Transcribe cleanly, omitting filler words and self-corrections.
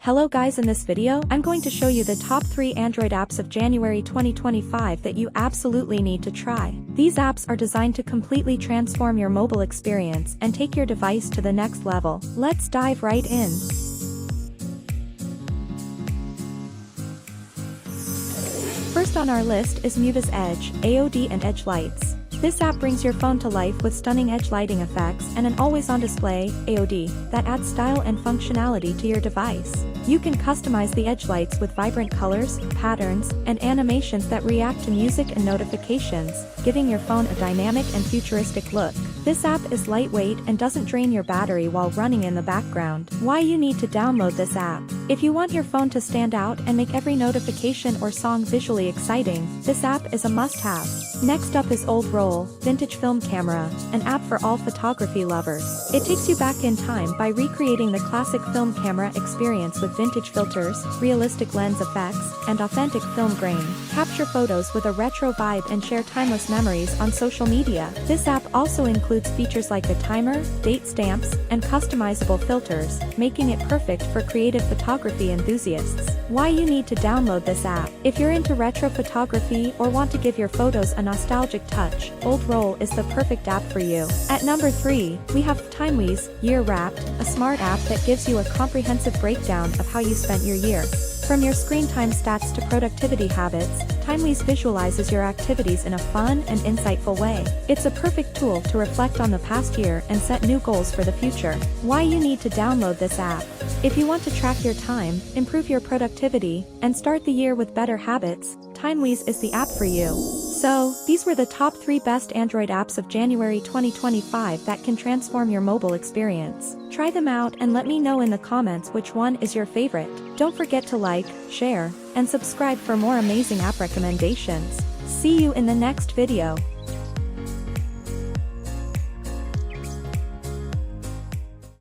Hello guys, in this video, I'm going to show you the top 3 Android apps of January 2025 that you absolutely need to try. These apps are designed to completely transform your mobile experience and take your device to the next level. Let's dive right in. First on our list is Muviz Edge, AOD and Edge Lights. This app brings your phone to life with stunning edge lighting effects and an always-on display, AOD, that adds style and functionality to your device. You can customize the edge lights with vibrant colors, patterns, and animations that react to music and notifications, giving your phone a dynamic and futuristic look. This app is lightweight and doesn't drain your battery while running in the background. Why you need to download this app? If you want your phone to stand out and make every notification or song visually exciting, this app is a must-have. Next up is OldRoll, Vintage Film Camera, an app for all photography lovers. It takes you back in time by recreating the classic film camera experience with vintage filters, realistic lens effects, and authentic film grain. Capture photos with a retro vibe and share timeless memories on social media. This app also includes features like a timer, date stamps, and customizable filters, making it perfect for creative photography enthusiasts. Why you need to download this app? If you're into retro photography or want to give your photos a nostalgic touch, OldRoll is the perfect app for you. At number 3, we have TimeWise, Year Wrapped, a smart app that gives you a comprehensive breakdown of how you spent your year. From your screen time stats to productivity habits, TimeWise visualizes your activities in a fun and insightful way. It's a perfect tool to reflect on the past year and set new goals for the future. Why you need to download this app? If you want to track your time, improve your productivity, and start the year with better habits, TimeWise is the app for you. So, these were the top 3 best Android apps of January 2025 that can transform your mobile experience. Try them out and let me know in the comments which one is your favorite. Don't forget to like, share, and subscribe for more amazing app recommendations. See you in the next video.